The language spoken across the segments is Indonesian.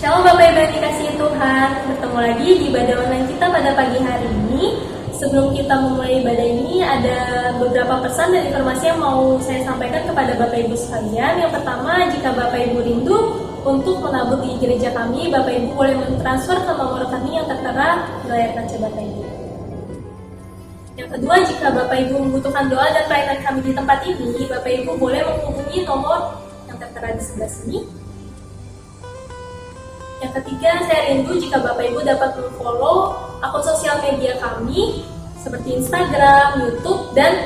Shalom Bapak Ibu yang dikasihi Tuhan, bertemu lagi di ibadah online kita pada pagi hari ini. Sebelum kita memulai ibadah ini, ada beberapa pesan dan informasi yang mau saya sampaikan kepada Bapak Ibu sekalian. Yang pertama, jika Bapak Ibu rindu untuk menabur di gereja kami, Bapak Ibu boleh mentransfer ke nomor rekening yang tertera di layar kaca Bapak Ibu. Yang kedua, jika Bapak Ibu membutuhkan doa dan pelayanan kami di tempat ini, Bapak Ibu boleh menghubungi nomor yang tertera di sebelah sini. Yang ketiga, saya rindu jika Bapak Ibu dapat follow akun sosial media kami seperti Instagram, YouTube, dan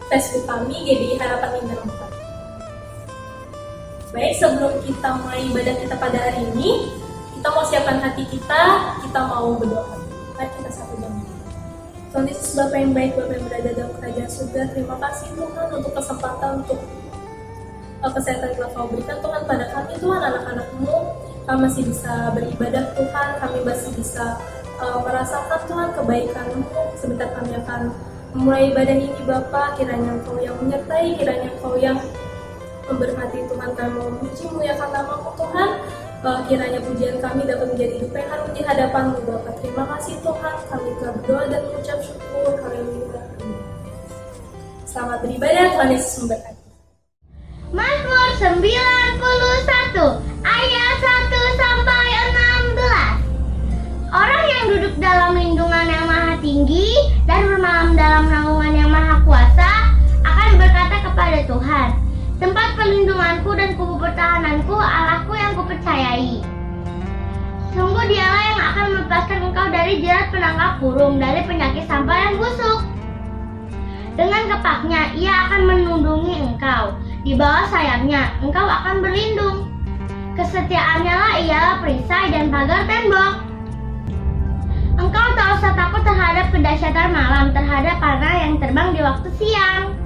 Facebook kami GBI Harapan Indah 4. Baik, sebelum kita mulai ibadah kita pada hari ini, kita mau siapkan hati kita mau berdoa. Mari kita satu jam. Tuhan Yesus, Bapak yang baik, Bapak yang berada dalam kerajaan surga, terima kasih Tuhan untuk kesempatan untuk kesehatan yang Kau berikan Tuhan pada kami, Tuhan, anak-anak-Mu. Kami masih bisa beribadah Tuhan, kami masih bisa merasakan Tuhan kebaikan-Mu. Sebentar kami akan memulai ibadah ini Bapa, kiranya Engkau yang menyertai, kiranya Engkau yang memberkati Tuhan. Kami memuji muliakan nama-Mu Tuhan, kiranya pujian kami dapat menjadi hidup yang harum di hadapan-Mu Bapa. Terima kasih Tuhan, kami telah berdoa dan mengucap syukur. Haleluya. Selamat beribadah, Tuhan Yesus memberkati. Mazmur 91 ayat 1 sampai 16. Orang yang duduk dalam lindungan yang maha tinggi dan bermalam dalam naungan yang maha kuasa akan berkata kepada Tuhan, tempat perlindunganku dan kubu pertahananku, Allahku yang kupercayai. Sungguh Dialah yang akan melepaskan engkau dari jerat penangkap burung, dari penyakit sampar yang busuk. Dengan kepaknya Ia akan melindungi engkau, di bawah sayapnya engkau akan berlindung. Kesetiaannya lah ialah perisai dan pagar tembok. Engkau tak usah takut terhadap kedahsyatan malam, terhadap panah yang terbang di waktu siang,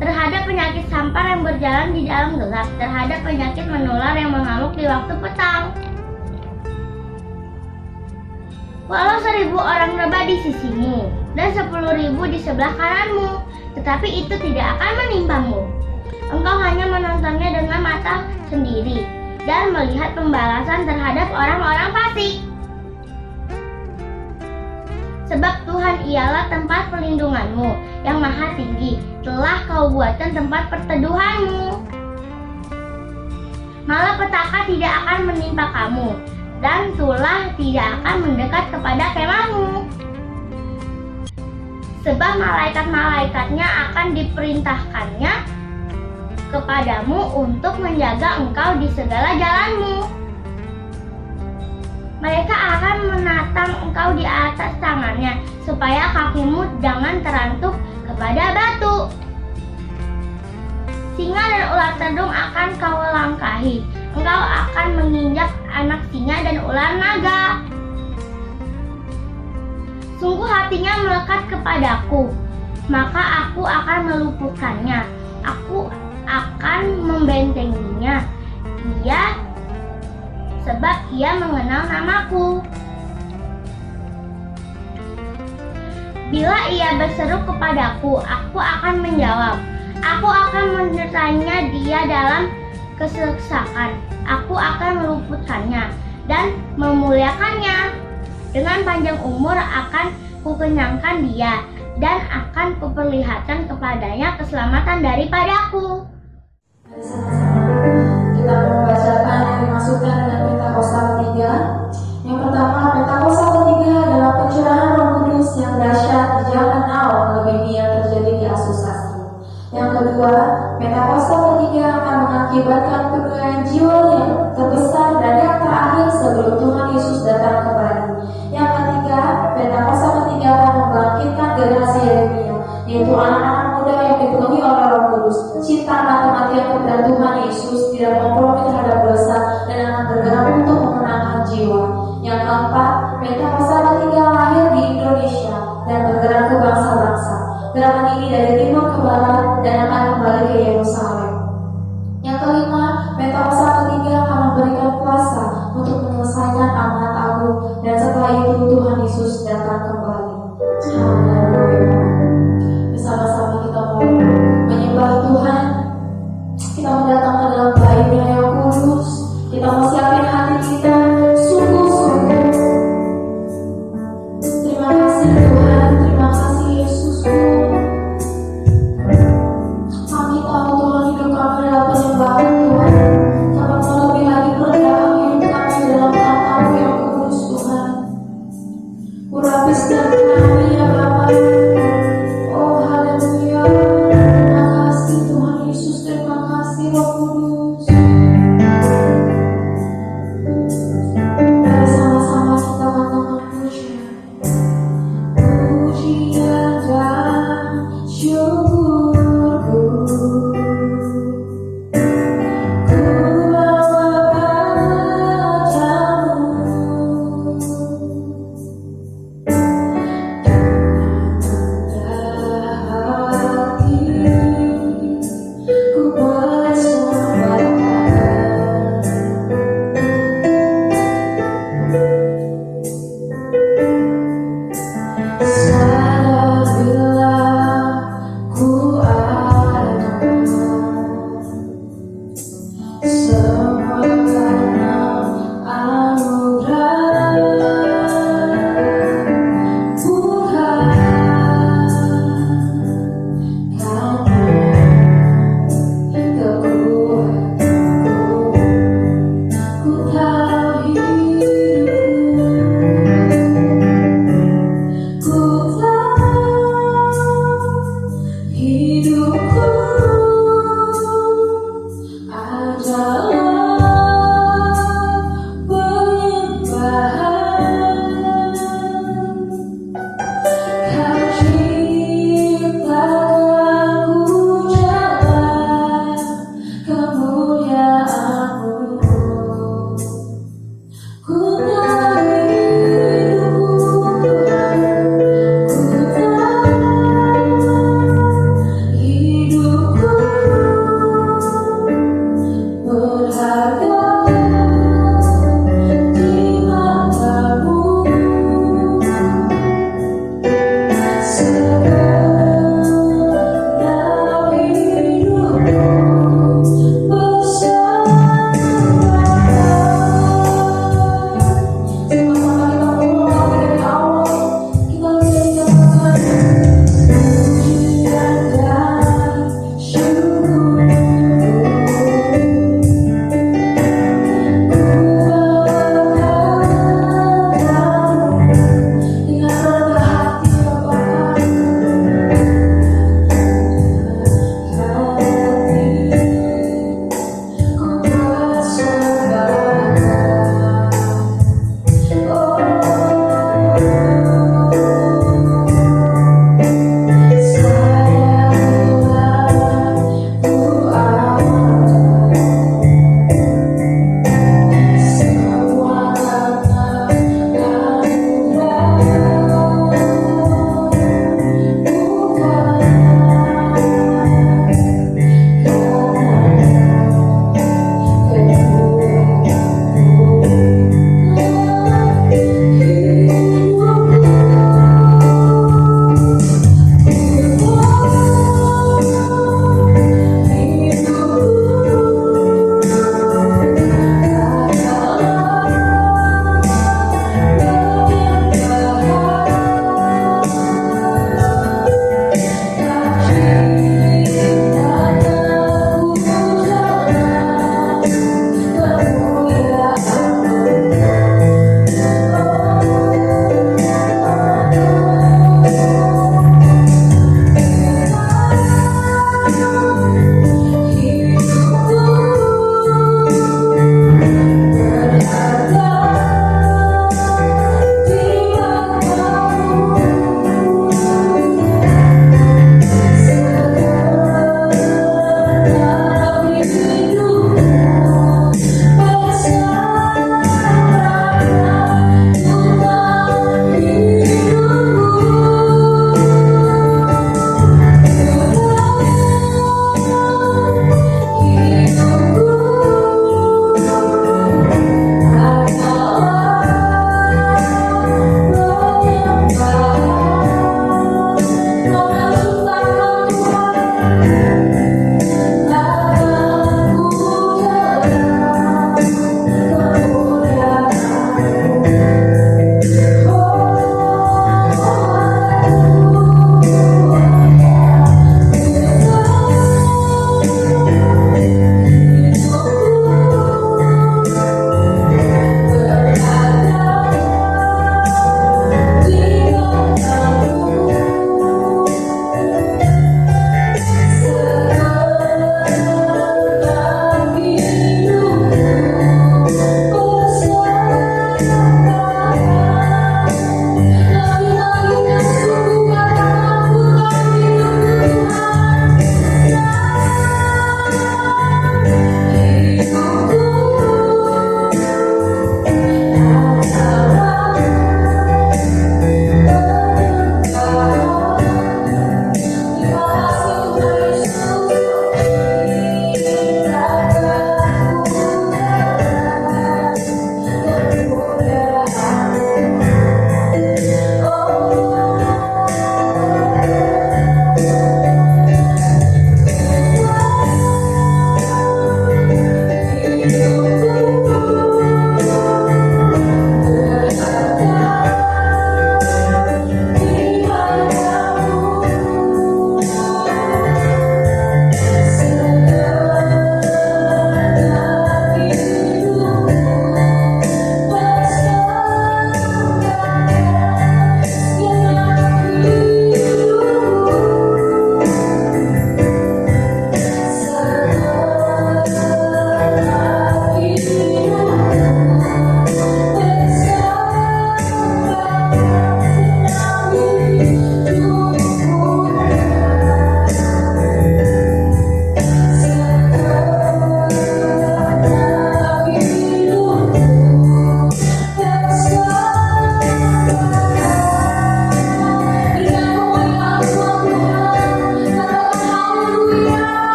terhadap penyakit sampar yang berjalan di dalam gelap, terhadap penyakit menular yang mengamuk di waktu petang. Walau 1000 orang rebah di sisimu dan 10.000 di sebelah kananmu, tetapi itu tidak akan menimpamu. Engkau hanya menontonnya dengan mata sendiri dan melihat pembalasan terhadap orang-orang fasik. Sebab Tuhan ialah tempat perlindunganmu yang maha tinggi, telah Kau buatkan tempat perteduhanmu. Malapetaka tidak akan menimpa kamu, dan tulah tidak akan mendekat kepada kemahmu. Sebab malaikat-malaikatnya akan diperintahkannya kepadamu untuk menjaga engkau di segala jalanmu. Mereka akan menatang engkau di atas tangannya, supaya kakimu jangan terantuk kepada batu. Singa dan ular tedung akan kau langkahi, engkau akan menginjak anak singa dan ular naga. Sungguh hatinya melekat kepadaku, maka aku akan meluputkannya. Aku akan membentenginya. Sebab ia mengenal namaku. Bila ia berseru kepadaku, aku akan menjawab. Aku akan menyertainya dia dalam kesesakan. Aku akan meluputkannya dan memuliakannya. Dengan panjang umur akan kukenyangkan dia, dan akan kuperlihatkan kepadanya keselamatan daripadaku. Mari sama-sama kita membacakan yang dimasukkan dengan Pentakosta ketiga. Yang pertama, Pentakosta ketiga adalah pencurahan Roh Kudus yang dahsyat di zaman now melebihi yang terjadi di Asusastri. Yang kedua, Pentakosta ketiga akan mengakibatkan penuaian jiwa yang terbesar dan yang terakhir sebelum Tuhan Yesus datang kembali. Yang ketiga, Pentakosta ketiga akan membangkitkan generasi Yeremia, yaitu anak-anak muda yang dipenuhi oleh Roh Kudus, cinta mati-matian kepada Tuhan Yesus, tidak kompromi terhadap dosa, dan akan bergerak untuk memenangkan jiwa. Yang keempat, Pentakosta ketiga lahir di Indonesia dan bergerak ke bangsa-bangsa. Gerakan ini dari timur ke barat dan akan kembali ke Yerusalem. Yang kelima, Pentakosta ketiga akan memberikan kuasa untuk menyelesaikan amanat agung, dan setelah itu Tuhan Yesus datang kembali. Haleluya. Bersama-sama kita mau menyembah Tuhan. Kita mau datang ke dalam baitnya yang kudus. Kita mau siapin hati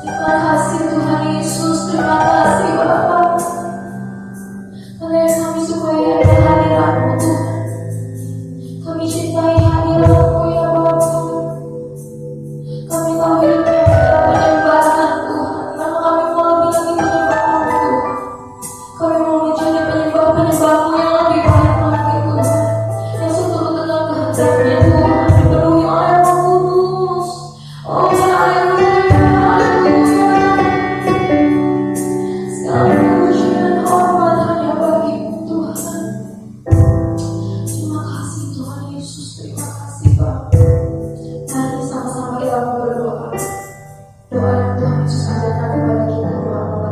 Terima kasih Tuhan Yesus, terima kasih Bapa. Karena kami supaya ada hadirat-Mu Tuhan. Kami cintai hadirat-Mu ya Bapa. Kami tahu hidup kami adalah penyembahan Tuhan. Maka kami mau lebih lagi menyembah-Mu Tuhan. Kami mau menjadi penyembah-penyembah-Mu yang lebih baik lagi Tuhan. Yang seturut dengan kehendak-Nya Tuhan, dipenuhi oleh Roh Kudus. Oh haleluya, haleluya. Segala puji dan hormat hanya bagi-Mu Tuhan. Terima kasih Tuhan Yesus, terima kasih Bapa. Mari sama-sama kita mau berdoa. Doa yang Tuhan Yesus ajarkan kepada kita, doa Bapa.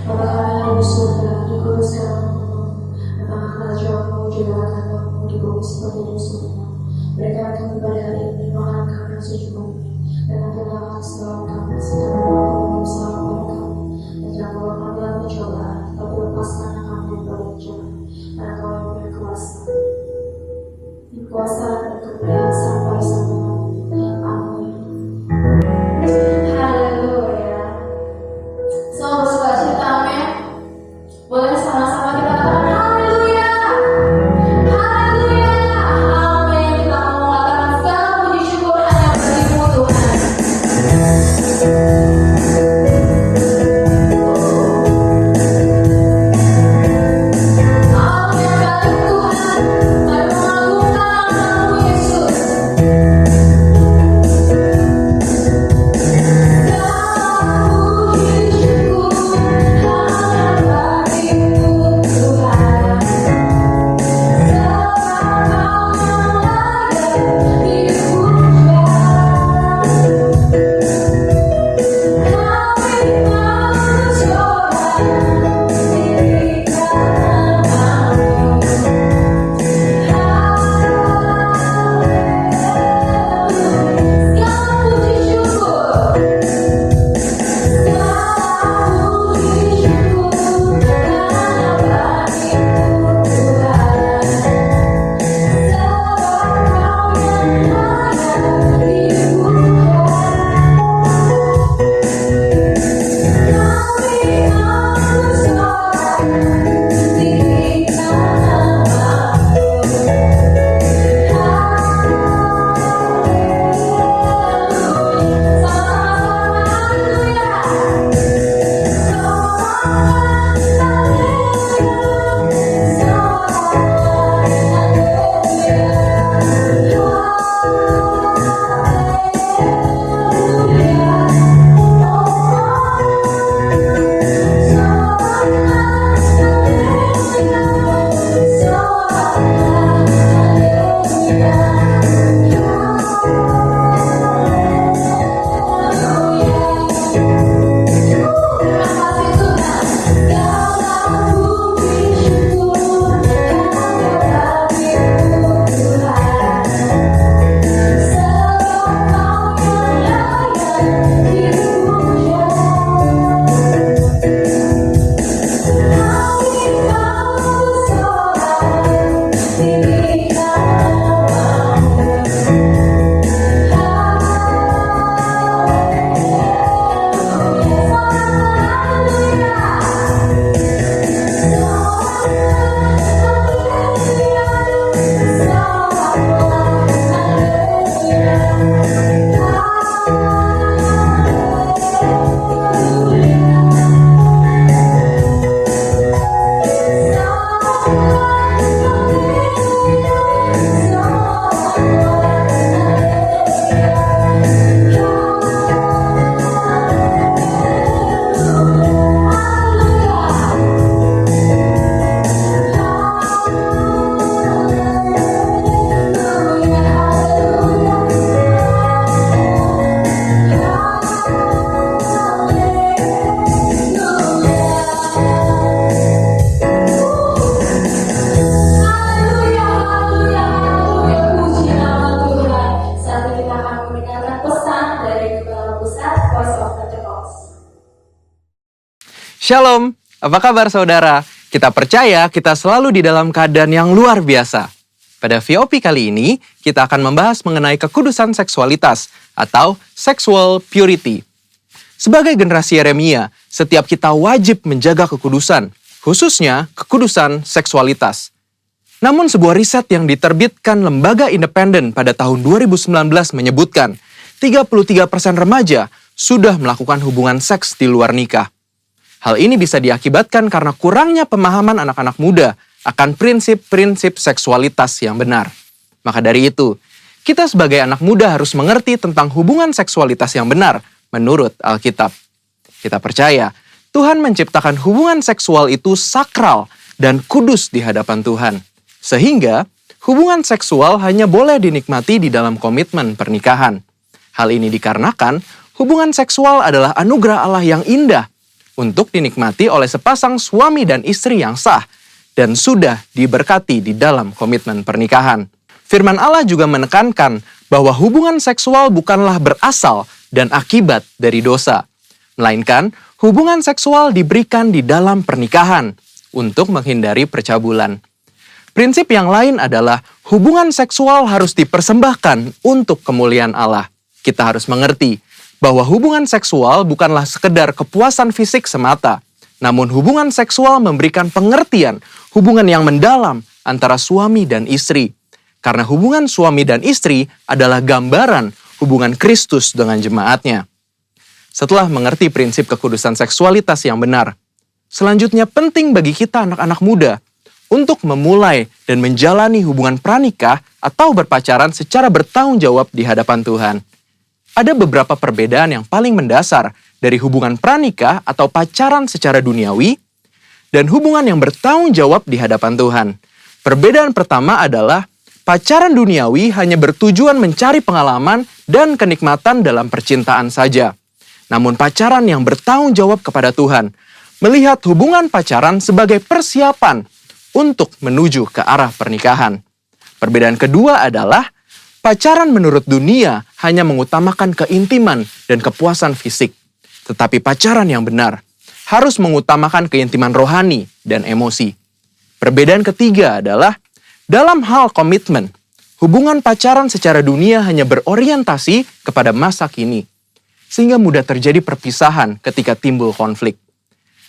Bapa kami yang di surga, dikuduskan namamu, datanglah kerajaanmu, jadilah kehendakmu di bumi seperti di surga. Berikan kami pada hari ini makanan kami yang secukupnya, dan ampunilah kesalahan kami, serta mengampuni dosa kepada kami. Dan jangan bawa kami dalam pencobaan, tapi lepaskanlah kami dari jahat. Karena Kau yang punya kuasa dan kemuliaan sampai selamanya. Amin. Haleluya. Semua bersuka cita, amin. Boleh sama-sama kita katakan haleluya. Haleluya. Amin. Kita mau mengatakan segala puji syukur hanya bagi-Mu Tuhan. Amin. Bagi Tuhan, mari mengagungkan nama-Mu Yesus. Shalom, apa kabar saudara? Kita percaya kita selalu di dalam keadaan yang luar biasa. Pada VOP kali ini, kita akan membahas mengenai kekudusan seksualitas atau sexual purity. Sebagai generasi Yeremia, setiap kita wajib menjaga kekudusan, khususnya kekudusan seksualitas. Namun sebuah riset yang diterbitkan lembaga independen pada tahun 2019 menyebutkan 33% remaja sudah melakukan hubungan seks di luar nikah. Hal ini bisa diakibatkan karena kurangnya pemahaman anak-anak muda akan prinsip-prinsip seksualitas yang benar. Maka dari itu, kita sebagai anak muda harus mengerti tentang hubungan seksualitas yang benar menurut Alkitab. Kita percaya Tuhan menciptakan hubungan seksual itu sakral dan kudus di hadapan Tuhan. Sehingga hubungan seksual hanya boleh dinikmati di dalam komitmen pernikahan. Hal ini dikarenakan hubungan seksual adalah anugerah Allah yang indah untuk dinikmati oleh sepasang suami dan istri yang sah dan sudah diberkati di dalam komitmen pernikahan. Firman Allah juga menekankan bahwa hubungan seksual bukanlah berasal dan akibat dari dosa, melainkan hubungan seksual diberikan di dalam pernikahan untuk menghindari percabulan. Prinsip yang lain adalah hubungan seksual harus dipersembahkan untuk kemuliaan Allah. Kita harus mengerti bahwa hubungan seksual bukanlah sekedar kepuasan fisik semata, namun hubungan seksual memberikan pengertian hubungan yang mendalam antara suami dan istri. Karena hubungan suami dan istri adalah gambaran hubungan Kristus dengan jemaatnya. Setelah mengerti prinsip kekudusan seksualitas yang benar, selanjutnya penting bagi kita anak-anak muda untuk memulai dan menjalani hubungan pranikah atau berpacaran secara bertanggung jawab di hadapan Tuhan. Ada beberapa perbedaan yang paling mendasar dari hubungan pranikah atau pacaran secara duniawi dan hubungan yang bertanggung jawab di hadapan Tuhan. Perbedaan pertama adalah pacaran duniawi hanya bertujuan mencari pengalaman dan kenikmatan dalam percintaan saja. Namun pacaran yang bertanggung jawab kepada Tuhan melihat hubungan pacaran sebagai persiapan untuk menuju ke arah pernikahan. Perbedaan kedua adalah pacaran menurut dunia hanya mengutamakan keintiman dan kepuasan fisik. Tetapi pacaran yang benar harus mengutamakan keintiman rohani dan emosi. Perbedaan ketiga adalah dalam hal komitmen, hubungan pacaran secara dunia hanya berorientasi kepada masa kini, sehingga mudah terjadi perpisahan ketika timbul konflik.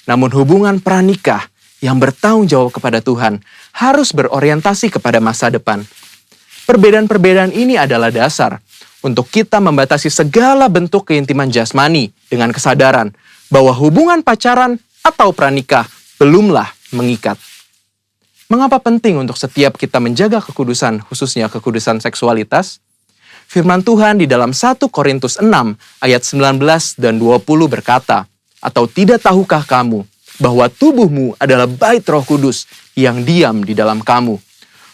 Namun hubungan pranikah yang bertanggung jawab kepada Tuhan harus berorientasi kepada masa depan. Perbedaan-perbedaan ini adalah dasar untuk kita membatasi segala bentuk keintiman jasmani dengan kesadaran bahwa hubungan pacaran atau pranikah belumlah mengikat. Mengapa penting untuk setiap kita menjaga kekudusan, khususnya kekudusan seksualitas? Firman Tuhan di dalam 1 Korintus 6 ayat 19 dan 20 berkata, "Atau tidak tahukah kamu bahwa tubuhmu adalah bait Roh Kudus yang diam di dalam kamu,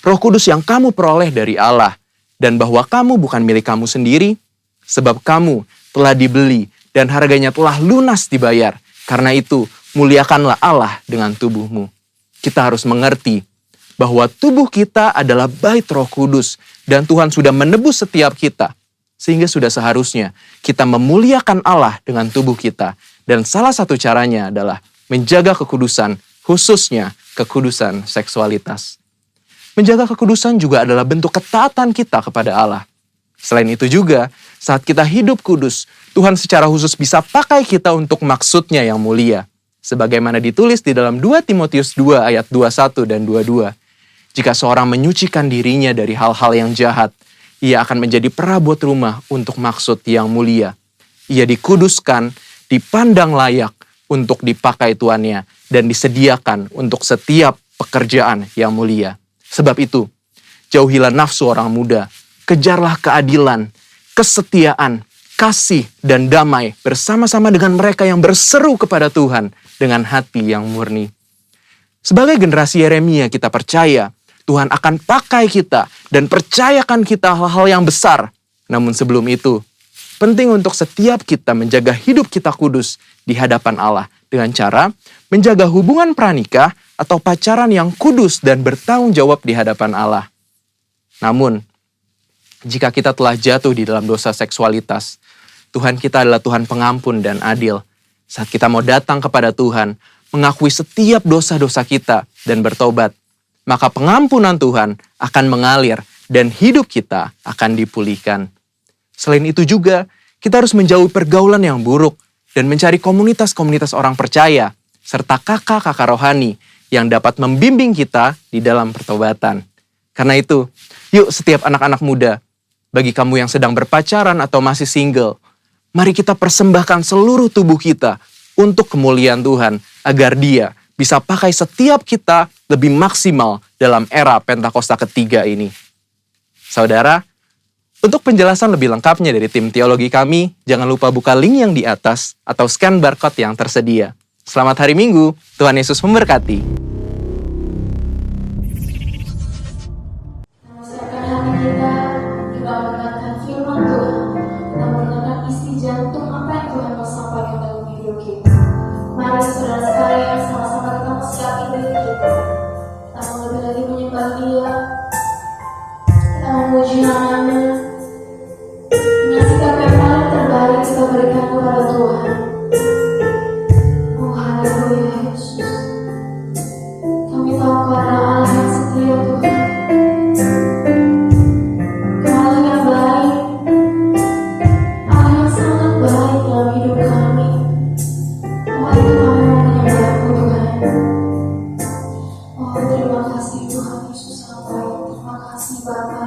Roh Kudus yang kamu peroleh dari Allah, dan bahwa kamu bukan milik kamu sendiri, sebab kamu telah dibeli dan harganya telah lunas dibayar. Karena itu, muliakanlah Allah dengan tubuhmu." Kita harus mengerti bahwa tubuh kita adalah bait Roh Kudus dan Tuhan sudah menebus setiap kita. Sehingga sudah seharusnya kita memuliakan Allah dengan tubuh kita. Dan salah satu caranya adalah menjaga kekudusan, khususnya kekudusan seksualitas. Menjaga kekudusan juga adalah bentuk ketaatan kita kepada Allah. Selain itu juga, saat kita hidup kudus, Tuhan secara khusus bisa pakai kita untuk maksudnya yang mulia. Sebagaimana ditulis di dalam 2 Timotius 2 ayat 21 dan 22. Jika seorang menyucikan dirinya dari hal-hal yang jahat, ia akan menjadi perabot rumah untuk maksud yang mulia. Ia dikuduskan, dipandang layak untuk dipakai tuannya, dan disediakan untuk setiap pekerjaan yang mulia. Sebab itu, jauhilah nafsu orang muda, kejarlah keadilan, kesetiaan, kasih, dan damai bersama-sama dengan mereka yang berseru kepada Tuhan dengan hati yang murni. Sebagai generasi Yeremia, kita percaya Tuhan akan pakai kita dan percayakan kita hal-hal yang besar. Namun sebelum itu, penting untuk setiap kita menjaga hidup kita kudus di hadapan Allah dengan cara menjaga hubungan pranikah atau pacaran yang kudus dan bertanggung jawab di hadapan Allah. Namun, jika kita telah jatuh di dalam dosa seksualitas, Tuhan kita adalah Tuhan pengampun dan adil. Saat kita mau datang kepada Tuhan, mengakui setiap dosa-dosa kita dan bertobat, maka pengampunan Tuhan akan mengalir dan hidup kita akan dipulihkan. Selain itu juga, kita harus menjauhi pergaulan yang buruk dan mencari komunitas-komunitas orang percaya, serta kakak-kakak rohani yang dapat membimbing kita di dalam pertobatan. Karena itu, yuk setiap anak-anak muda, bagi kamu yang sedang berpacaran atau masih single, mari kita persembahkan seluruh tubuh kita untuk kemuliaan Tuhan, agar Dia bisa pakai setiap kita lebih maksimal dalam era Pentakosta ketiga ini. Saudara, untuk penjelasan lebih lengkapnya dari tim teologi kami, jangan lupa buka link yang di atas atau scan barcode yang tersedia. Selamat hari Minggu, Tuhan Yesus memberkati. Siapkan hati kita, kita mendengarkan firman Tuhan, kita mendengarkan isi jantung apa yang Tuhan mau sampaikan dalam hidup kita. Mari saudara sekalian sama-sama kita persiapkan diri kita. Kita mau lebih lagi menyembah Dia, kita memuji nama-Nya, dengan sikap yang paling terbaik kita berikan kepada Tuhan. Oh haleluya Yesus, kami tahu Kau adalah Allah yang setia Tuhan. Allah yang baik, Allah yang sangat baik dalam hidup kami. Oh itu kami mau menyembah-Mu Tuhan. Oh terima kasih Tuhan Yesus yang baik. Terima kasih Bapa.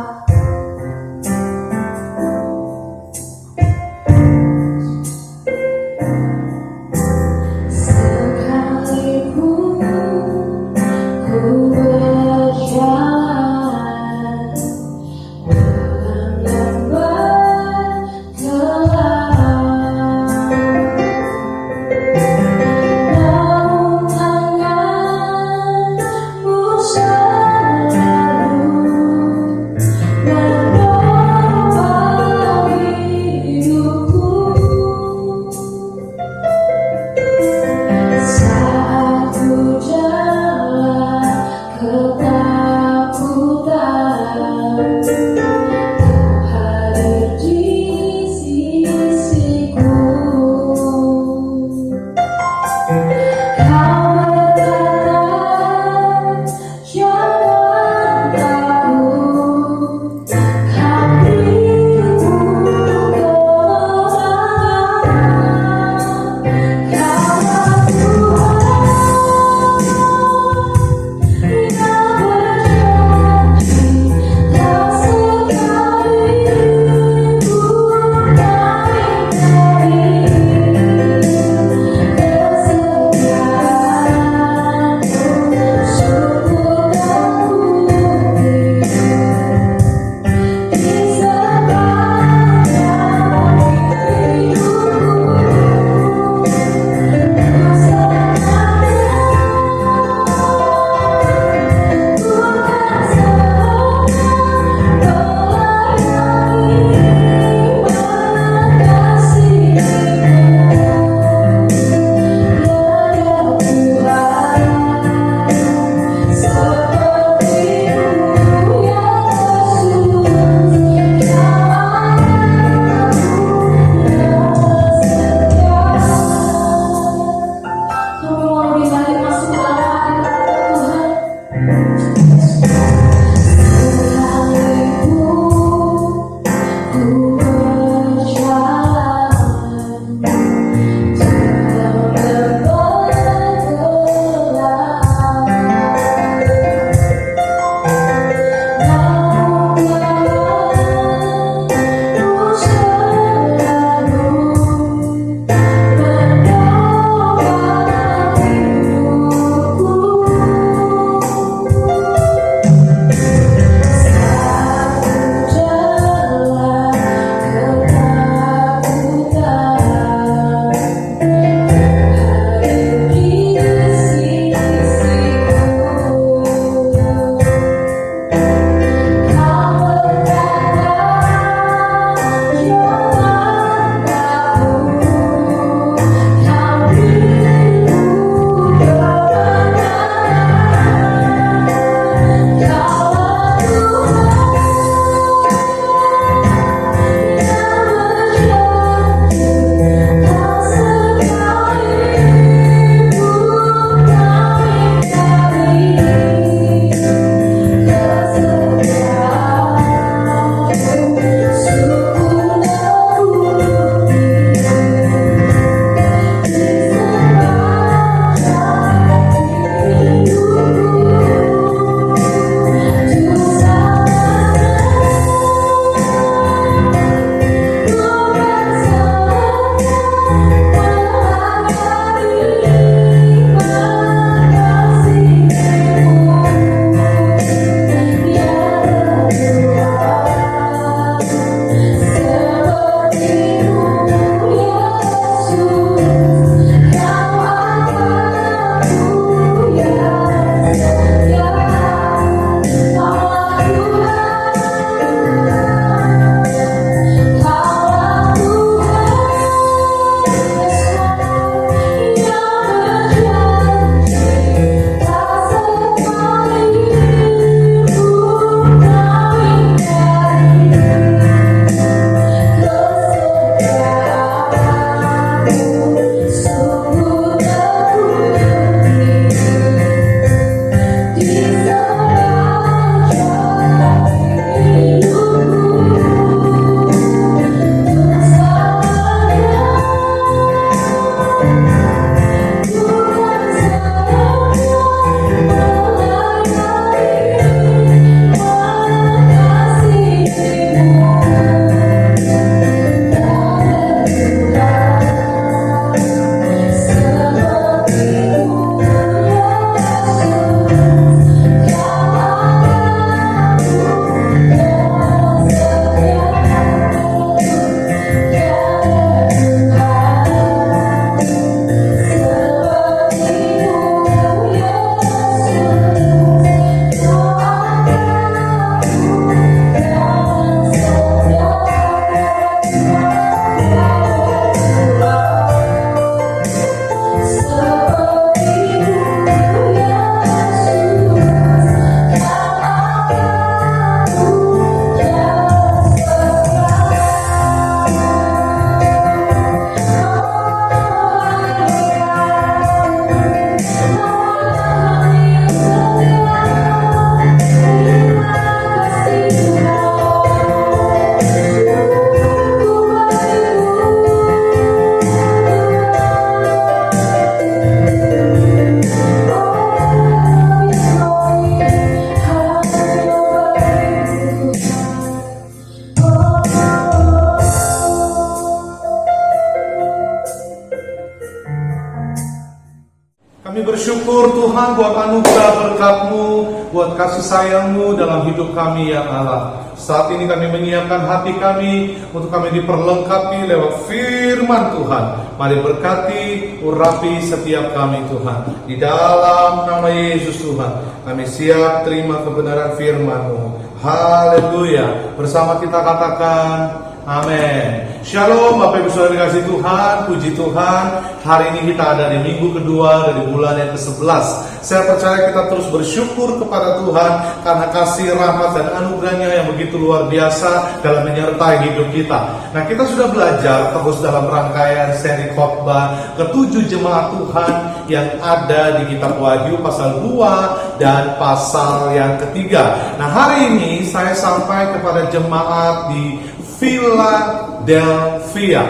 Kami bersyukur Tuhan buat anugerah berkat-Mu, buat kasih sayang-Mu dalam hidup kami ya Allah. Saat ini kami menyiapkan hati kami untuk kami diperlengkapi lewat firman Tuhan. Mari berkati, urapi setiap kami Tuhan. Di dalam nama Yesus Tuhan, kami siap terima kebenaran firman-Mu. Haleluya. Bersama kita katakan amin. Shalom Bapak Ibu Saudara dikasih Tuhan, puji Tuhan. Hari ini kita ada di minggu kedua dari bulan yang ke-11. Saya percaya kita terus bersyukur kepada Tuhan karena kasih rahmat dan anugerahnya yang begitu luar biasa dalam menyertai hidup kita. Nah, kita sudah belajar terus dalam rangkaian seri khotbah ke-7 jemaat Tuhan yang ada di kitab Wahyu pasal 2 dan pasal yang ketiga. Nah, hari ini saya sampai kepada jemaat di Philadelphia.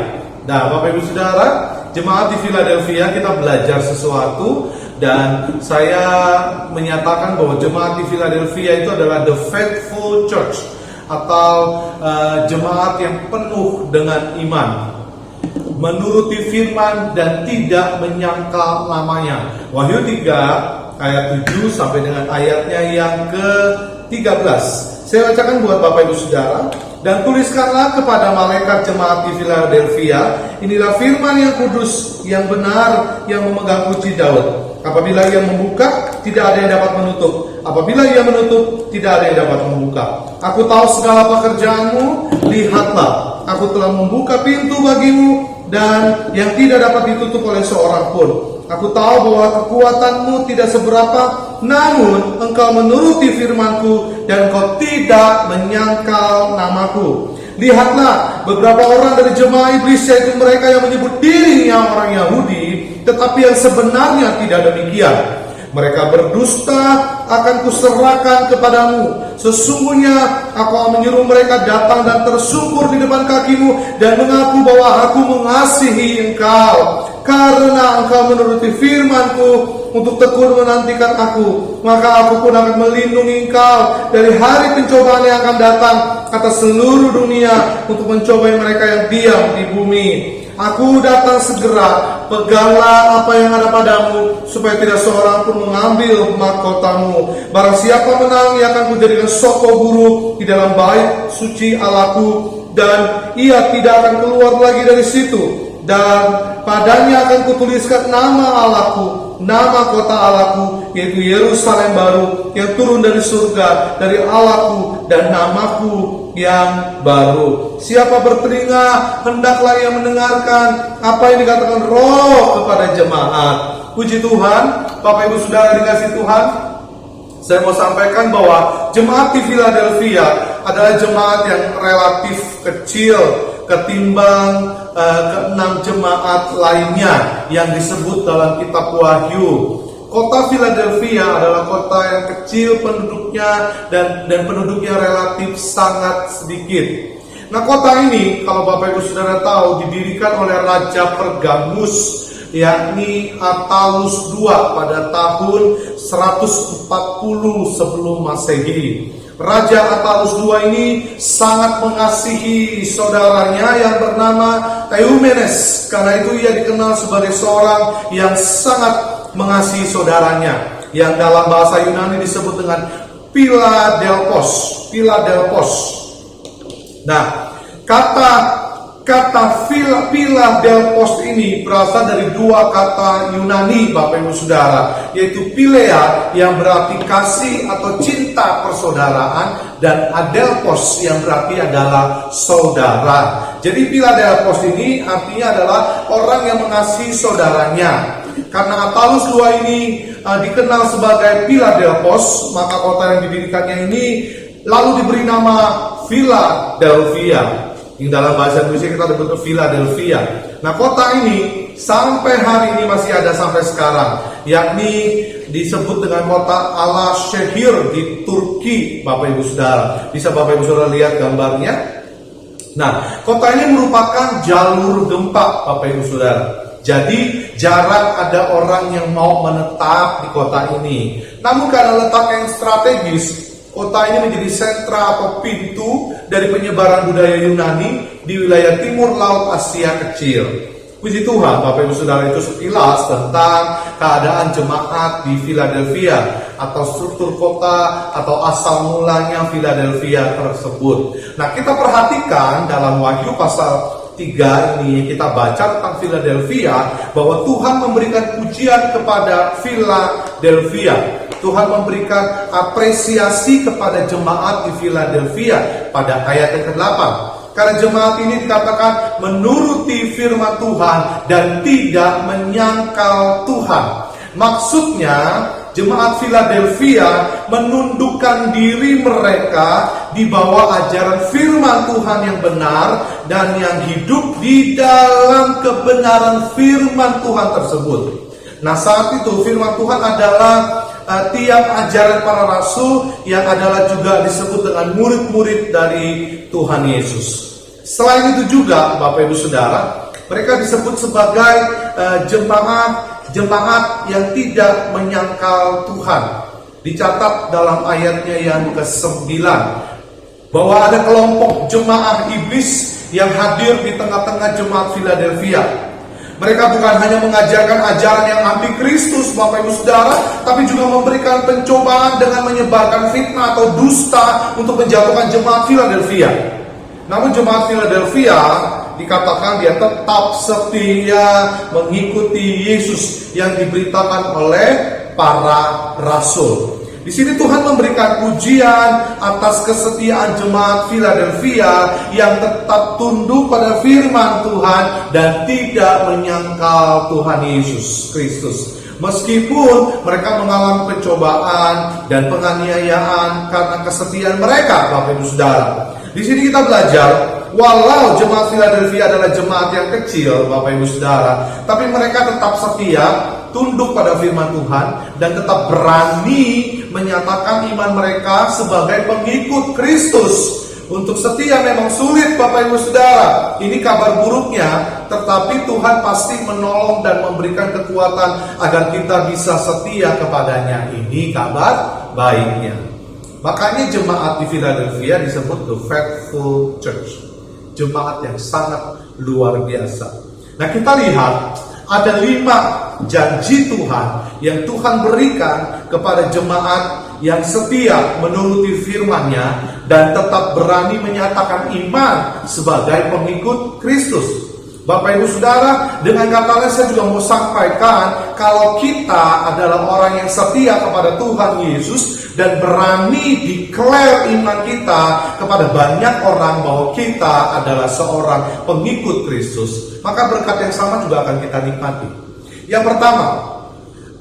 Nah, Bapak Ibu Saudara, jemaat di Philadelphia kita belajar sesuatu dan saya menyatakan bahwa jemaat di Philadelphia itu adalah the faithful church atau jemaat yang penuh dengan iman, menuruti firman dan tidak menyangkal namanya. Wahyu 3 ayat 7 sampai dengan ayatnya yang ke-13. Saya bacakan buat Bapak Ibu Saudara. Dan tuliskanlah kepada malaikat jemaat di Philadelphia, inilah firman yang kudus, yang benar, yang memegang kunci Daud. Apabila ia membuka, tidak ada yang dapat menutup. Apabila ia menutup, tidak ada yang dapat membuka. Aku tahu segala pekerjaanmu, lihatlah, aku telah membuka pintu bagimu, dan yang tidak dapat ditutup oleh seorang pun. Aku tahu bahwa kekuatanmu tidak seberapa, namun engkau menuruti firmanku dan engkau tidak menyangkal namaku. Lihatlah, beberapa orang dari jemaah iblis, yaitu mereka yang menyebut dirinya orang Yahudi, tetapi yang sebenarnya tidak demikian. Mereka berdusta, akan kuserahkan kepadamu. Sesungguhnya aku akan menyuruh mereka datang dan tersungkur di depan kakimu dan mengaku bahwa aku mengasihi engkau. Karena engkau menuruti firmanku untuk tekun menantikan aku, maka aku pun akan melindungi engkau dari hari pencobaan yang akan datang atas seluruh dunia untuk mencobai mereka yang diam di bumi. Aku datang segera, peganglah apa yang ada padamu, supaya tidak seorang pun mengambil mahkotamu. Barang siapa menang, ia akan kujadikan soko guru di dalam bait suci Allahku, dan ia tidak akan keluar lagi dari situ. Dan padanya akan kutuliskan nama Allahku, nama kota Allahku, yaitu Yerusalem baru yang turun dari surga, dari Allahku, dan namaku yang baru. Siapa bertelinga, hendaklah ia mendengarkan apa yang dikatakan Roh kepada jemaat. Puji Tuhan, Bapak Ibu Saudara dikasih Tuhan. Saya mau sampaikan bahwa jemaat di Philadelphia adalah jemaat yang relatif kecil ketimbang keenam jemaat lainnya yang disebut dalam kitab Wahyu. Kota Philadelphia adalah kota yang kecil penduduknya dan penduduknya relatif sangat sedikit. Nah, kota ini kalau Bapak Ibu Saudara tahu didirikan oleh Raja Pergamus, yakni Attalus II pada tahun 140 sebelum Masehi. Raja Attalus II ini sangat mengasihi saudaranya yang bernama Eumenes. Karena itu ia dikenal sebagai seorang yang sangat mengasihi saudaranya, yang dalam bahasa Yunani disebut dengan Philadelphos. Nah, kata Philadelphos ini berasal dari dua kata Yunani, Bapak Ibu Saudara, yaitu Philea yang berarti kasih atau cinta persaudaraan, dan Adelphos yang berarti adalah saudara. Jadi Philadelphos ini artinya adalah orang yang mengasihi saudaranya. Karena Attalus II ini dikenal sebagai Philadelphos, maka kota yang didirikannya ini lalu diberi nama Philadelphia. Yang dalam bahasa Indonesia kita sebut Philadelphia. Nah, kota ini sampai hari ini masih ada sampai sekarang, yakni disebut dengan kota Alaşehir di Turki, Bapak Ibu Saudara. Bisa Bapak Ibu Saudara lihat gambarnya. Nah, kota ini merupakan jalur gempa, Bapak Ibu Saudara. Jadi jarang ada orang yang mau menetap di kota ini. Namun karena letaknya yang strategis, kota ini menjadi sentra atau pintu dari penyebaran budaya Yunani di wilayah timur laut Asia kecil. Puji Tuhan, Bapak Ibu Saudara, itu sekilas tentang keadaan jemaat di Philadelphia atau struktur kota atau asal mulanya Philadelphia tersebut. Nah, kita perhatikan dalam Wahyu pasal 3 ini kita baca tentang Philadelphia bahwa Tuhan memberikan pujian kepada Philadelphia. Tuhan memberikan apresiasi kepada jemaat di Philadelphia pada ayat yang ke-8. Karena jemaat ini dikatakan menuruti firman Tuhan dan tidak menyangkal Tuhan. Maksudnya, jemaat Philadelphia menundukkan diri mereka di bawah ajaran firman Tuhan yang benar dan yang hidup di dalam kebenaran firman Tuhan tersebut. Nah, saat itu firman Tuhan adalah tiap ajaran para rasul yang adalah juga disebut dengan murid-murid dari Tuhan Yesus. Selain itu juga, Bapak Ibu Saudara, mereka disebut sebagai jemaat yang tidak menyangkal Tuhan. Dicatat dalam ayatnya yang ke-9 bahwa ada kelompok jemaah iblis yang hadir di tengah-tengah jemaat Philadelphia. Mereka bukan hanya mengajarkan ajaran yang anti Kristus, Bapak Ibu Saudara, tapi juga memberikan pencobaan dengan menyebarkan fitnah atau dusta untuk menjatuhkan jemaat Philadelphia. Namun jemaat Philadelphia dikatakan dia tetap setia mengikuti Yesus yang diberitakan oleh para rasul. Di sini Tuhan memberikan pujian atas kesetiaan jemaat Philadelphia yang tetap tunduk pada firman Tuhan dan tidak menyangkal Tuhan Yesus Kristus. Meskipun mereka mengalami pencobaan dan penganiayaan karena kesetiaan mereka, Bapak Ibu Saudara. Di sini kita belajar, walau jemaat Philadelphia adalah jemaat yang kecil, Bapak Ibu Saudara, tapi mereka tetap setia, tunduk pada firman Tuhan, dan tetap berani menyatakan iman mereka sebagai pengikut Kristus. Untuk setia memang sulit, Bapak Ibu Saudara. Ini kabar buruknya, tetapi Tuhan pasti menolong dan memberikan kekuatan agar kita bisa setia kepadanya. Ini kabar baiknya. Makanya jemaat di Philadelphia disebut the faithful church. Jemaat yang sangat luar biasa. Nah, kita lihat ada 5 janji Tuhan yang Tuhan berikan kepada jemaat yang setia menuruti firman-Nya dan tetap berani menyatakan iman sebagai pengikut Kristus. Bapak Ibu Saudara, dengan kata lain saya juga mau sampaikan kalau kita adalah orang yang setia kepada Tuhan Yesus dan berani declare iman kita kepada banyak orang bahwa kita adalah seorang pengikut Kristus, maka berkat yang sama juga akan kita nikmati. Yang pertama,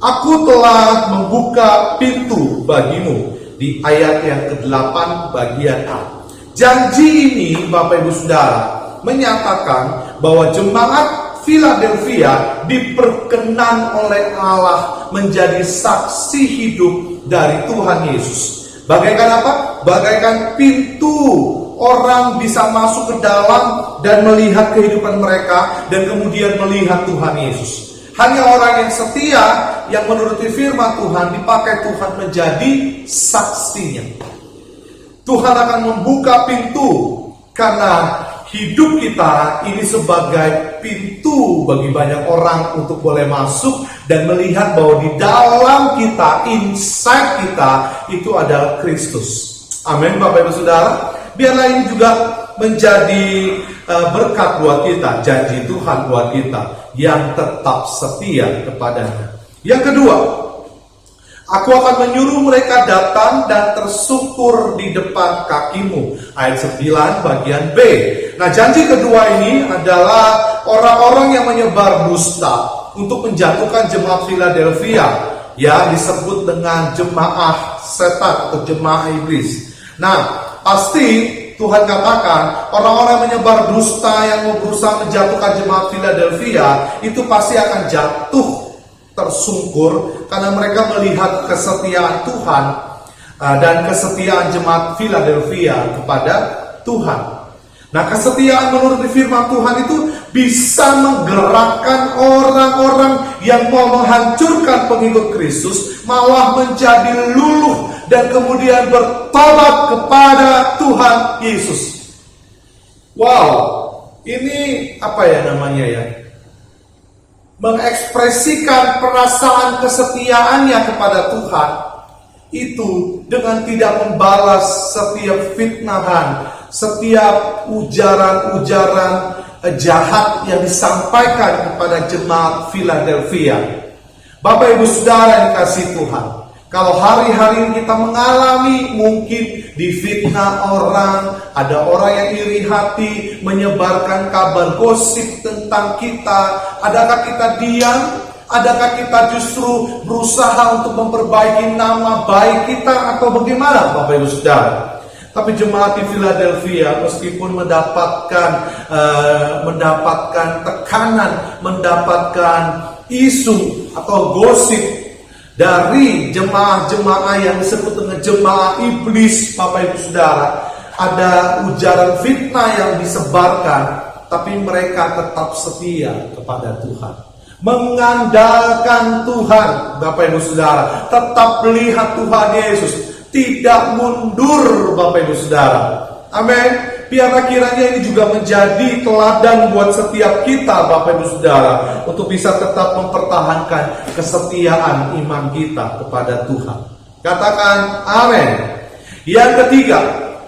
aku telah membuka pintu bagimu, di ayat yang ke-8 bagian A. Janji ini, Bapak Ibu Saudara, menyatakan bahwa jemaat Philadelphia diperkenan oleh Allah menjadi saksi hidup dari Tuhan Yesus. Bagaikan apa? Bagaikan pintu, orang bisa masuk ke dalam dan melihat kehidupan mereka dan kemudian melihat Tuhan Yesus. Hanya orang yang setia, yang menuruti firman Tuhan, dipakai Tuhan menjadi saksinya. Tuhan akan membuka pintu karena hidup kita ini sebagai pintu bagi banyak orang untuk boleh masuk dan melihat bahwa di dalam kita, inside kita, itu adalah Kristus. Amin, Bapak Ibu Saudara. Biarlah ini juga menjadi berkat buat kita, janji Tuhan buat kita yang tetap setia kepadanya. Yang kedua, aku akan menyuruh mereka datang dan tersungkur di depan kakimu. Ayat 9 bagian B. Nah, janji kedua ini adalah orang-orang yang menyebar dusta untuk menjatuhkan jemaat Philadelphia, ya, disebut dengan jemaah setan atau jemaah iblis. Nah, pasti Tuhan katakan orang-orang yang menyebar dusta yang mau berusaha menjatuhkan jemaat Philadelphia itu pasti akan jatuh tersungkur karena mereka melihat kesetiaan Tuhan dan kesetiaan jemaat Philadelphia kepada Tuhan. Nah, kesetiaan menurut firman Tuhan itu bisa menggerakkan orang-orang yang mau menghancurkan pengikut Kristus malah menjadi luluh dan kemudian bertobat kepada Tuhan Yesus. Wow, ini apa ya namanya ya? mengekspresikan perasaan kesetiaannya kepada Tuhan itu dengan tidak membalas setiap fitnahan, setiap ujaran-ujaran jahat yang disampaikan kepada jemaat Philadelphia. Bapak Ibu Saudara yang dikasihi Tuhan, kalau hari-hari ini kita mengalami mungkin difitnah orang, ada orang yang iri hati, menyebarkan kabar gosip tentang kita, adakah kita diam? Adakah kita justru berusaha untuk memperbaiki nama baik kita atau bagaimana Bapak Ibu Saudara? Tapi jemaat di Philadelphia meskipun mendapatkan tekanan, mendapatkan isu atau gosip dari jemaah-jemaah yang disebut dengan jemaah iblis, Bapak Ibu Saudara, ada ujaran fitnah yang disebarkan, tapi mereka tetap setia kepada Tuhan, mengandalkan Tuhan, Bapak Ibu Saudara, tetap melihat Tuhan Yesus, tidak mundur, Bapak Ibu Saudara. Amin. Biarlah kiranya ini juga menjadi teladan buat setiap kita, Bapak Ibu Saudara, untuk bisa tetap mempertahankan kesetiaan iman kita kepada Tuhan. Katakan amin. Yang ketiga,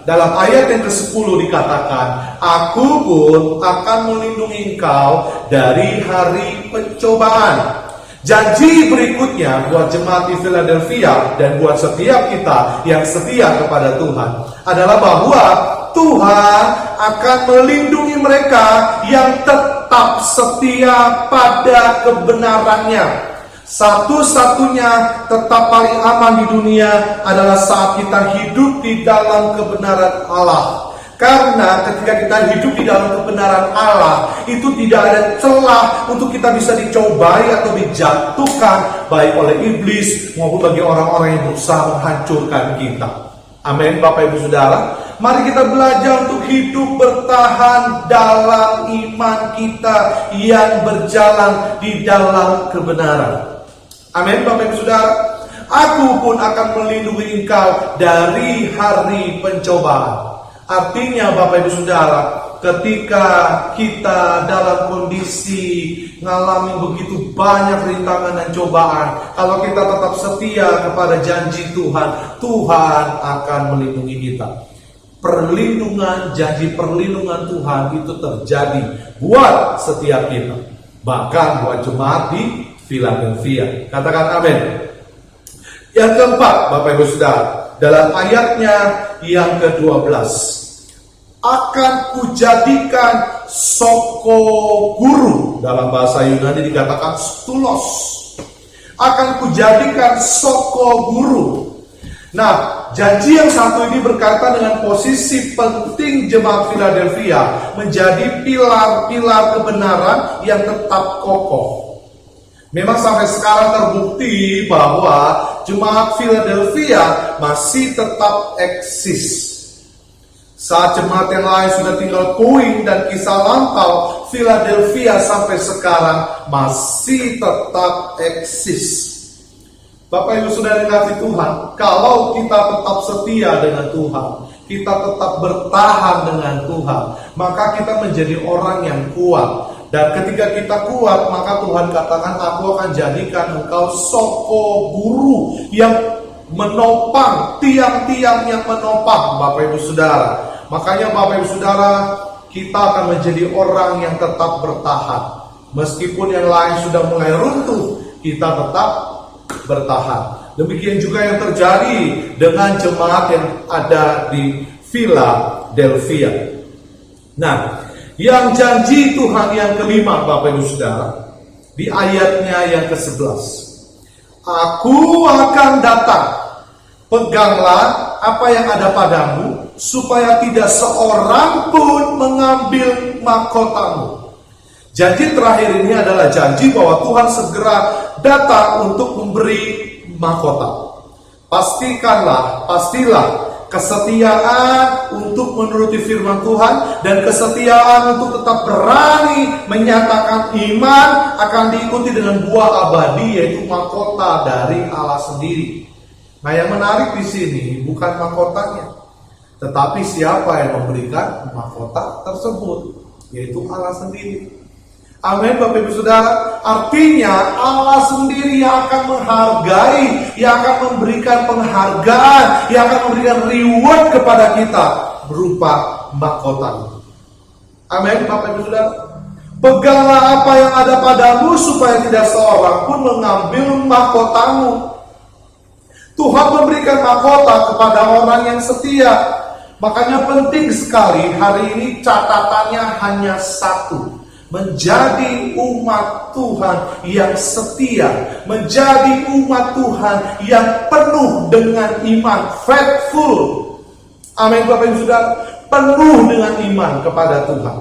dalam ayat yang ke-10 dikatakan, aku pun akan melindungi engkau dari hari pencobaan. Janji berikutnya buat jemaat di Philadelphia dan buat setiap kita yang setia kepada Tuhan adalah bahwa Tuhan akan melindungi mereka yang tetap setia pada kebenarannya. Satu-satunya tetap paling aman di dunia adalah saat kita hidup di dalam kebenaran Allah. Karena ketika kita hidup di dalam kebenaran Allah, itu tidak ada celah untuk kita bisa dicobai atau dijatuhkan baik oleh iblis maupun bagi orang-orang yang berusaha menghancurkan kita. Amin, Bapak Ibu Saudara. Mari kita belajar untuk hidup bertahan dalam iman kita yang berjalan di dalam kebenaran. Amin, Bapak Ibu Saudara. Aku pun akan melindungi engkau dari hari pencobaan. Artinya Bapak Ibu Saudara, ketika kita dalam kondisi mengalami begitu banyak rintangan dan cobaan, kalau kita tetap setia kepada janji Tuhan, Tuhan akan melindungi kita. Perlindungan, janji perlindungan Tuhan itu terjadi buat setiap kita, bahkan buat jemaat di Philadelphia. Katakan amin. Yang keempat, Bapak Ibu Saudara, dalam ayatnya yang ke-12, akan kujadikan soko guru, dalam bahasa Yunani dikatakan stulos, akan kujadikan soko guru. Nah, janji yang satu ini berkaitan dengan posisi penting jemaat Philadelphia menjadi pilar-pilar kebenaran yang tetap kokoh. Memang sampai sekarang terbukti bahwa jemaat Philadelphia masih tetap eksis. Saat jemaat yang lain sudah tinggal puing dan kisah lampau, Philadelphia sampai sekarang masih tetap eksis. Bapak Ibu Saudara dikasihi Tuhan, kalau kita tetap setia dengan Tuhan, kita tetap bertahan dengan Tuhan, maka kita menjadi orang yang kuat. Dan ketika kita kuat, maka Tuhan katakan, aku akan jadikan engkau soko guru yang menopang, tiang-tiang yang menopang, Bapak Ibu Saudara. Makanya Bapak Ibu Saudara, kita akan menjadi orang yang tetap bertahan. Meskipun yang lain sudah mulai runtuh, kita tetap bertahan. Demikian juga yang terjadi dengan jemaat yang ada di Philadelphia. Nah, yang janji Tuhan yang kelima, Bapak Ibu Saudara, di ayatnya yang ke-11, aku akan datang, peganglah apa yang ada padamu, supaya tidak seorang pun mengambil mahkotamu. Janji terakhir ini adalah janji bahwa Tuhan segera datang untuk memberi mahkota. Pastilah kesetiaan untuk menuruti firman Tuhan dan kesetiaan untuk tetap berani menyatakan iman akan diikuti dengan buah abadi, yaitu mahkota dari Allah sendiri. Nah, yang menarik di sini bukan mahkotanya, tetapi siapa yang memberikan mahkota tersebut, yaitu Allah sendiri. Amin, Bapak Ibu Saudara. Artinya Allah sendiri yang akan menghargai, yang akan memberikan penghargaan, yang akan memberikan reward kepada kita berupa mahkota. Amin, Bapak Ibu Saudara. Peganglah apa yang ada padamu supaya tidak seorang pun mengambil mahkotamu. Tuhan memberikan mahkota kepada orang yang setia. Makanya penting sekali hari ini catatannya hanya satu. Menjadi umat Tuhan yang setia, menjadi umat Tuhan yang penuh dengan iman, faithful. Amin, Bapak Ibu Saudara, penuh dengan iman kepada Tuhan.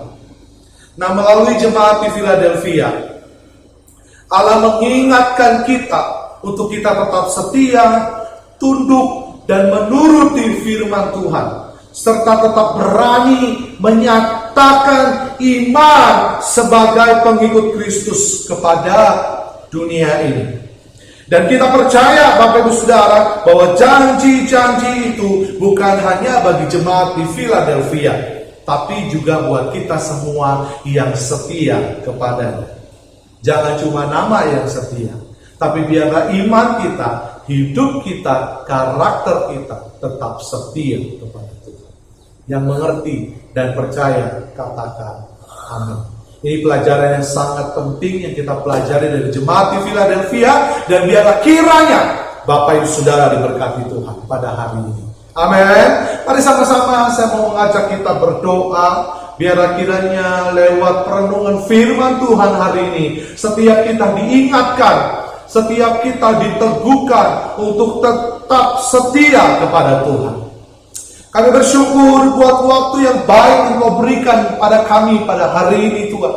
Nah, melalui jemaat di Philadelphia, Allah mengingatkan kita untuk kita tetap setia, tunduk, dan menuruti firman Tuhan, serta tetap berani menyatakan iman sebagai pengikut Kristus kepada dunia ini. Dan kita percaya, Bapak Ibu Saudara, bahwa janji-janji itu bukan hanya bagi jemaat di Philadelphia, tapi juga buat kita semua yang setia kepadanya. Jangan cuma nama yang setia, tapi biarlah iman kita, hidup kita, karakter kita tetap setia kepada Tuhan. Yang mengerti dan percaya, katakan amin. Ini pelajaran yang sangat penting yang kita pelajari dari jemaat di Philadelphia, dan biarlah kiranya Bapak Ibu Saudara diberkati Tuhan pada hari ini. Amin. Mari sama-sama saya mau mengajak kita berdoa. Biarlah kiranya lewat perenungan firman Tuhan hari ini, setiap kita diingatkan, setiap kita diteguhkan untuk tetap setia kepada Tuhan. Kami bersyukur buat waktu yang baik yang Kau berikan pada kami pada hari ini Tuhan,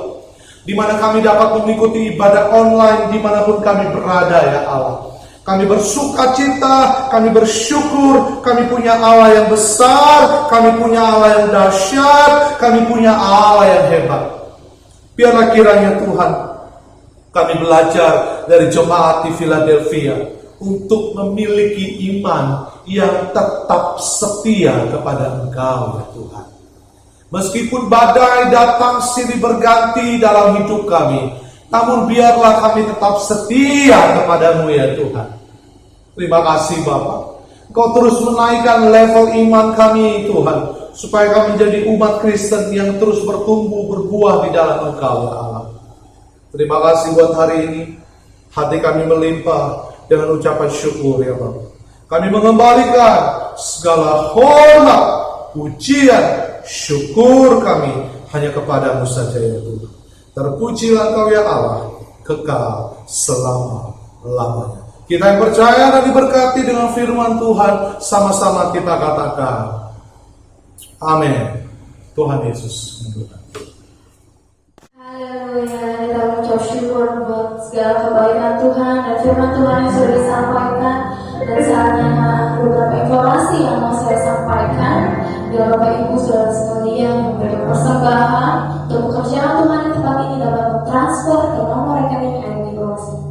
di mana kami dapat mengikuti ibadah online dimanapun kami berada ya Allah. Kami bersuka cita, kami bersyukur, kami punya Allah yang besar, kami punya Allah yang dahsyat, kami punya Allah yang hebat. Biarlah kiranya Tuhan, kami belajar dari jemaat di Philadelphia untuk memiliki iman yang tetap setia kepada Engkau ya Tuhan. Meskipun badai datang silih berganti dalam hidup kami, namun biarlah kami tetap setia kepadamu ya Tuhan. Terima kasih Bapa. Engkau terus menaikkan level iman kami Tuhan, supaya kami menjadi umat Kristen yang terus bertumbuh berbuah di dalam Engkau ya Allah. Terima kasih buat hari ini. Hati kami melimpah dengan ucapan syukur ya Bapa. Kami mengembalikan segala hormat, pujian, syukur kami hanya kepadamu saja ya Tuhan. Terpujilah Engkau ya Allah, kekal selama-lamanya. Kita yang percaya dan diberkati dengan firman Tuhan, sama-sama kita katakan amin. Tuhan Yesus memberkati. Haleluya, kita mengucap syukur buat segala kebaikan Tuhan dan firman Tuhan yang sudah disampaikan. Dan saatnya beberapa informasi yang mau saya sampaikan. Bila Bapak Ibu Saudara sekalian yang memberikan persembahan untuk pekerjaan Tuhan di tempat ini dapat mentransfer ke nomor rekening yang ada di bawah sini.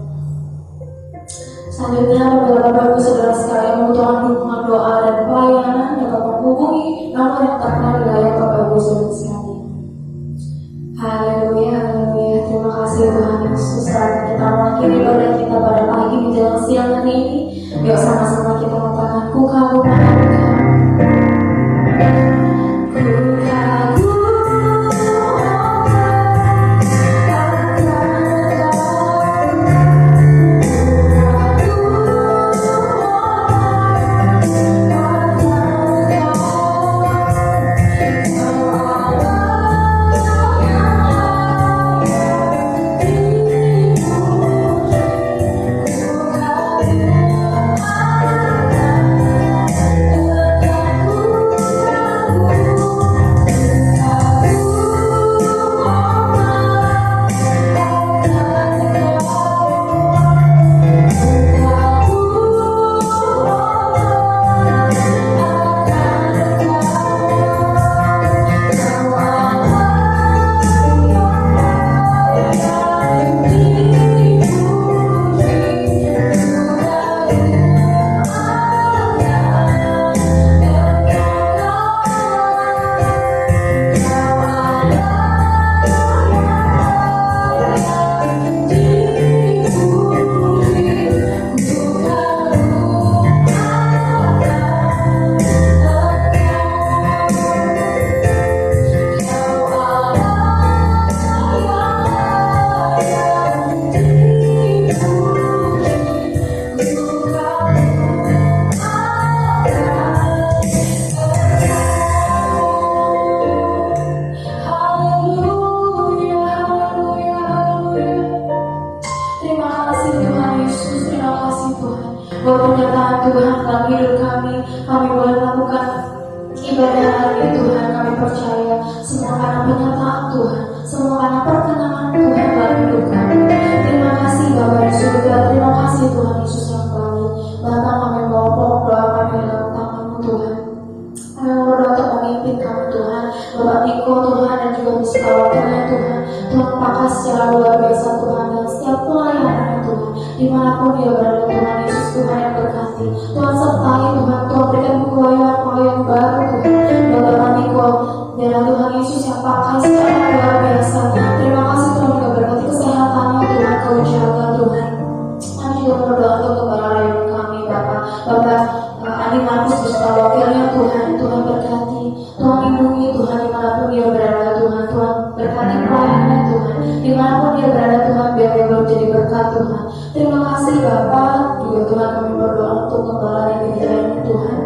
Selanjutnya, bila Bapak Ibu Saudara sekalian membutuhkan dukungan doa dan pelayanan, dapat menghubungi nomor yang tertera di layar Bapak Ibu Saudara sekalian. Haleluya, haleluya. Terima kasih Tuhan Yesus. Saat kita mengakhiri ibadah kita pada pagi menjelang siang hari ini, yuk sama-sama kita katakan ku kagum akan Engkau. Ku buat penyertaan Tuhan dalam hidup kami. Kami boleh melakukan ibadah hari ini Tuhan. Kami percaya semua karena penyertaan Tuhan, semua karena perkenanan Tuhan dalam hidup kami. Terima kasih Bapa di surga, terima kasih Tuhan Yesus yang baik. Bapa, kami bawa pokok doa kami dalam tangan-Mu Tuhan. Kami berdoa untuk memimpin kami Tuhan, Bapak Niko Tuhan dan juga beserta wakilnya Tuhan. Tuhan pakai secara luar biasa Tuhan dan setiap pelayanannya Tuhan, dimanapun dia berada Tuhan Yesus, Tuhan yang berkati. Tuhan sertai Tuhan, Tuhan berikan pelayan baru Tuhan. Bapak Niko biarlah Tuhan Yesus yang pakai secara luar biasa. Terima kasih Tuhan juga berkati kesehatannya Tuhan, Kau jaga Tuhan. Kami juga berdoa untuk kepala rakyat kami Bapak Andi Markus beserta wakilnya Tuhan. Tuhan berkati, Tuhan lindungi Tuhan dimanapun dia berada Tuhan. Tuhan berkati pelayanannya Tuhan, dimanapun dia berada Tuhan, biar dia menjadi berkat Tuhan. Terima kasih Bapak. Juga Tuhan kami berdoa untuk kepala dan gereja Tuhan.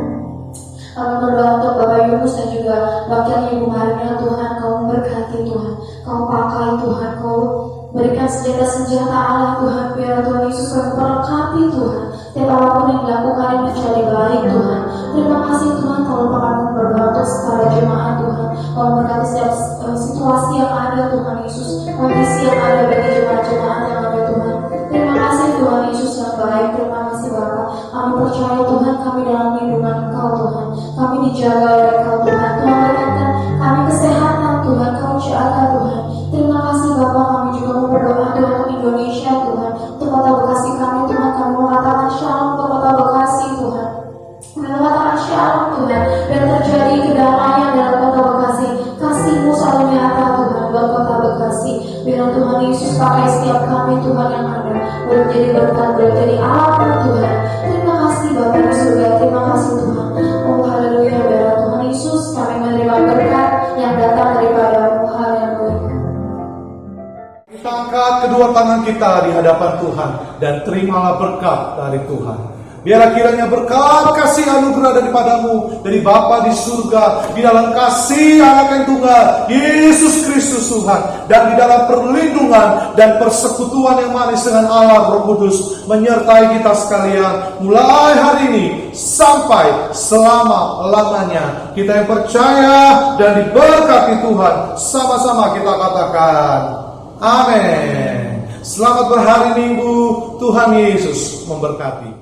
Kami berdoa untuk Bapak Yunus dan juga wakilnya Ibu Marina Tuhan. Kau berkati Tuhan, Kau pakai Tuhan, Kau berikan senjata-senjata Allah Tuhan. Biar Tuhan Yesus memperlengkapi Tuhan setiap apapun yang dilakukan yang menjadi baik Tuhan. Terima kasih Tuhan. Kau lupakan berdoa untuk para jemaat Tuhan. Kau berkati setiap situasi yang ada Tuhan Yesus, kondisi yang ada bagi jemaat-jemaat yang ada Tuhan. Terima kasih Tuhan Yesus yang baik. Terima kasih Bapa. Kami percaya Tuhan kami dalam lindungan Engkau Tuhan. Kami dijaga oleh Engkau Tuhan. Tuhan berikan kami kesehatan Tuhan. Kau jaga Tuhan. Terima kasih Bapa. Kami juga mau berdoa Tuhan untuk Indonesia Tuhan, untuk kota Bekasi kami Tuhan. Kami mengatakan shalom untuk kota Bekasi Tuhan. Kami mengatakan shalom Tuhan, dan terjadi kedamaian dalam kota Bekasi. Kasih-Mu selalu nyata Tuhan buat kota Bekasi. Biar Tuhan Yesus pakai setiap kami Tuhan yang ada, boleh jadi berkat, boleh jadi alat Tuhan. Terima kasih Bapa di surga, terima kasih Tuhan. Oh haleluya, biar Tuhan Yesus kami menerima berkat yang datang daripada-Mu. Haleluya. Kita angkat kedua tangan kita di hadapan Tuhan dan terimalah berkat dari Tuhan. Biarlah kiranya berkat kasih anugerah daripadamu, dari Bapa di surga, di dalam kasih Anak yang tunggal, Yesus Kristus Tuhan, dan di dalam perlindungan dan persekutuan yang manis dengan Allah Roh Kudus, menyertai kita sekalian, mulai hari ini sampai selama-lamanya. Kita yang percaya dan diberkati Tuhan, sama-sama kita katakan, amin. Selamat berhari Minggu, Tuhan Yesus memberkati.